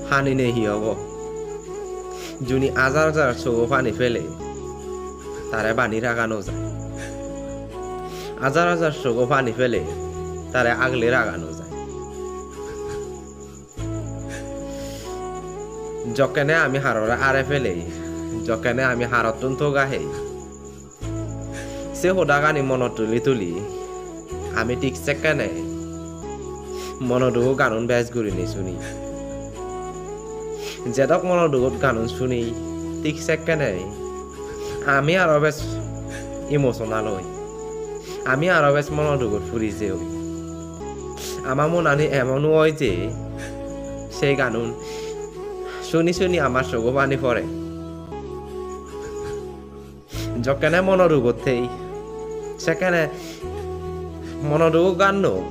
হানি নেহি হব জুনি আজার আজার চোখ পানি ফেলে তারে বানি রাগানো যায় হাজার হাজার চোখ পানি ফেলে তারে আগলে রাগানো যায় যকেনে আমি হাররে আরে ফেলে যকেনে আমি হারতুন তো গাহে সে হোদাগানি মন তুলি তুলি আমি ঠিক সেকেনে মনদুগো গানুন বেশ ঘুরিনি শুনি যেদক মনদুগত গানুন শুনি ঠিক সেকেনে আমি আরো বেশ ইমোশনাল হই আমি আরো বেশ মনদুগত ফুরি যে হই আমার মন আনি এমনও হয় যে সেই গানুন শুনি শুনি আমার চোখে পানি পড়ে যকেনে মনোরোগতেই সেখানে মনোরোগ গান নোক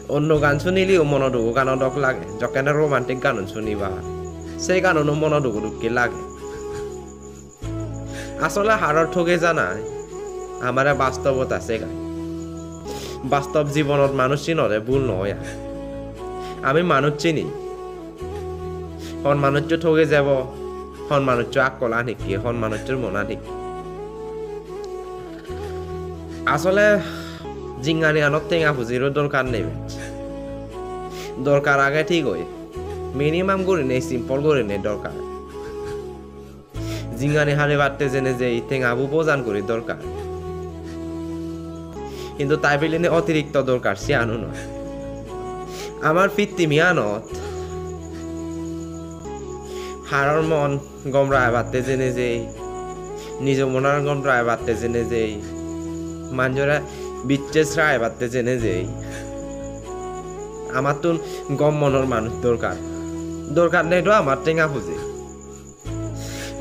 অন্য গান শুনিলেও মনোরোগ গান ডক লাগে যকেনে রোমান্টিক গান শুনিবা সেই গানও মনোরোগ ঢুকি লাগে আসলে হাড়র ঠকে জানায় আমার বাস্তবতা আছে গাই বাস্তব জীবনত মানুষ চিনরে ভুল নয় আমি মানুষ চিনি হন মানুষ ঠকে যাব হন মানুষ আকল আনিকি হন মানুষের মন আনিকি আসলে জিঙ্গানি আনত টেঙা ফুজিরও দরকার নেই দরকার আগে ঠিক হয় মিনিমাম করে নেই সিম্পল করে নেই দরকার জিঙ্গানি হারে বাড়তে জেনে যে টেঙাবু বোজান করি দরকার কিন্তু তাই বলে অতিরিক্ত দরকার সে আনো নয় আমার ফিত্তিমি আনত হাড়র মন গমরায় বাড়তে জেনে যেই নিজ মনার গমরায় বাড়তে জেনে যেই মাঞ্জরা বিচ্ছেস রায় বাড়তে জেনে যেই আমার তো গম মনের মানুষ দরকার নেই তো আমার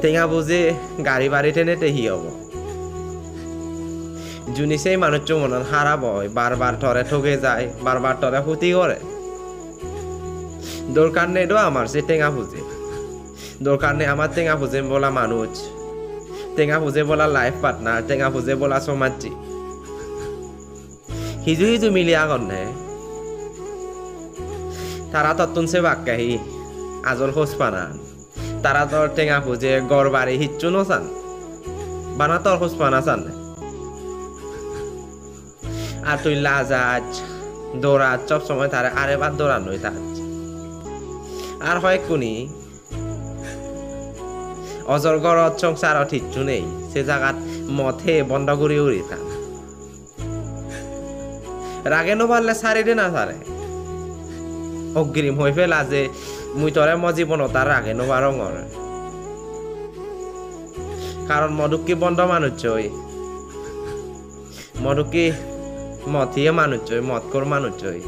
টেঙা বুঝে গাড়ি বাড়ি টেনে টেহি হব জুনি সেই মানুষ মনন হারাব বারবার টরে ঠকে যায় বারবার টরে ক্ষতি করে দরকার নেই তো আমার সে টেঙা বুঝে দরকার নেই আমার টেঙা ফুজে বলা মানুষ টেঙা ফুজে বলা লাইফ পার্টনার টেঙা ফুজে বলা সমাজী হিজু হিজু মিলি আগন নে তারা তত্তুন সে বাক্যাহি আজল খোঁজ পানান তারা তোর টেঙা ফুজে গড় বাড়ি হিচ্ছু নচান বানা তোর খোঁজ পানা চান আর তুই লাজাজ দৌড়াজ সব সময় তারে আরে বার দৌড়ানোই থাক আর হয় কোনি অজর গড়ত সংসারত হিচ্ছু নেই সে জায়গাত মথে বন্ধ করে উড়ি থাক রাগে নবারলে সারিরে না সারে অগ্রিম হয়ে ফেলা যে মুই তরে ম জীবন তার রাগে নবার রঙর কারণ মধুকি বন্ধ মানুষ চই মধুকি মথিয়ে মানুষ চই মত কর মানুষ চই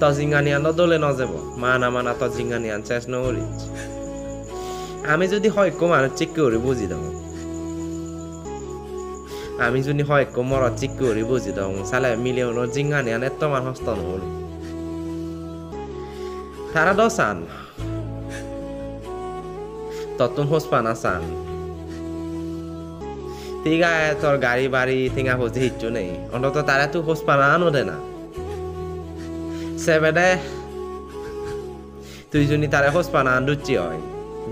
তজিঙ্গানিয়ান দলে নযাব মানা তজিঙ্গানিয়ান শেষ নরিচ আমি যদি হয়ক মানুষ চিক করে বুঝি দাও আমি যদি হয়ক মর চিক করে বুঝি দাও সালে মিলিয়ন জিঙ্গানিয়ান এত মান হস্ত নহল তারা দসান তত্তুন হোসপানা সান তিগা তোর গাড়ি বাড়ি তিঙা হচ্ছে হিচ্ছু নেই অন্তত তারা তুই হোসপানা আনো দে না সেবেদে তুই যদি তারা হোসপানা আন্দুচ্ছি হয়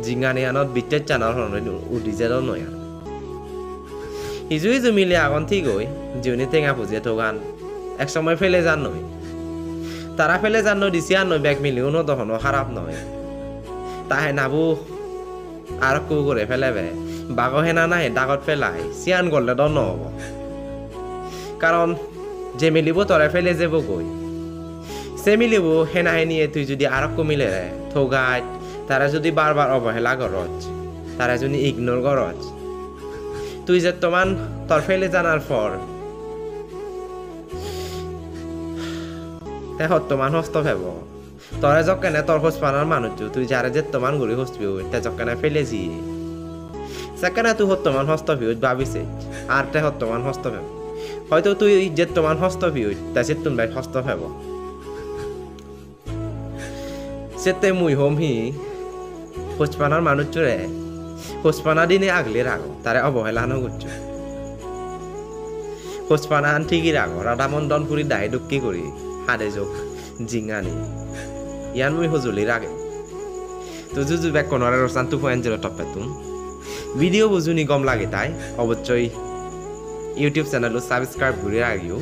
জিঙ্গানি আনত বিটের চানার উঠি যে নয় হিজু মিলে আগন ঠিক হই জিউনি টেঙা ফুজিয়ে তোগান এক সময় ফেলে যান নয় তারা ফেলে যান নয় দিছি আর নয় ব্যাগ মিলিও ন তখন খারাপ নয় তাহে নাবু আর কু করে ফেলেবে বাঘ হেনা নাই দাগত ফেলাই চিয়ান করলে দ নহব কারণ যে মিলিব তরে ফেলে যাব গই সে মিলিব হেনা হেনিয়ে তুই যদি আর মিলে থৌগাত তারা যদি বারবার অবহেলা করছ তারা যদি ইগনোর করছ তুই যে তোমার তোর ফেলে জানার পর তোমার হস্ত ভেব তোরা যকেনে তোর হোস পানার মানুষ তুই যারা যে তোমার গুড়ি হসবি তে যকেনে ফেলেছি সেখানে তুই হত্তমান হস্ত ভিউট ভাবিছে আর তে হত্তমান হস্ত ভেব হয়তো তুই যে তোমার হস্ত ভিউট তা সে তুমি হস্ত ভেব সেতে মুই হোম হি হোসপানার মানুষ চুরে হোসপানা দিনে আগলে রাগ তারে অবহেলা নগরছ হোসপানা আন ঠিকই রাগ রাধামন্দন পুরি দায় দুঃখী করি হাদে যোগ জিঙানি ইয়ান মুই হজুলি রাগে তো জুজু ব্যাক কোনরে রসান 2.0 টপে তুম ভিডিও বুঝুনি গম লাগে তাই অবশ্যই ইউটিউব চ্যানেল সাবস্ক্রাইব করে রাখিও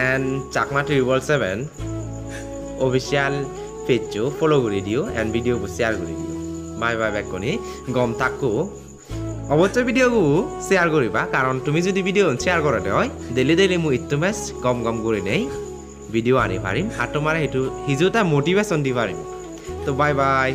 and Chakma tribal 7 official page follow করে দিও এন্ড ভিডিও শেয়ার করে দিও বাই বাই ব্যাক কোনি গম তাকো অবশ্যই ভিডিও শেয়ার করিবা কারণ তুমি যদি ভিডিও শেয়ার করতে হয় ডেলি মু ইটু মেচ গম গম করে নেই ভিডিও আনি পারিম আর তোমার হেতু হিজুটা মোটিভেশন দি পারিম তো বাই বাই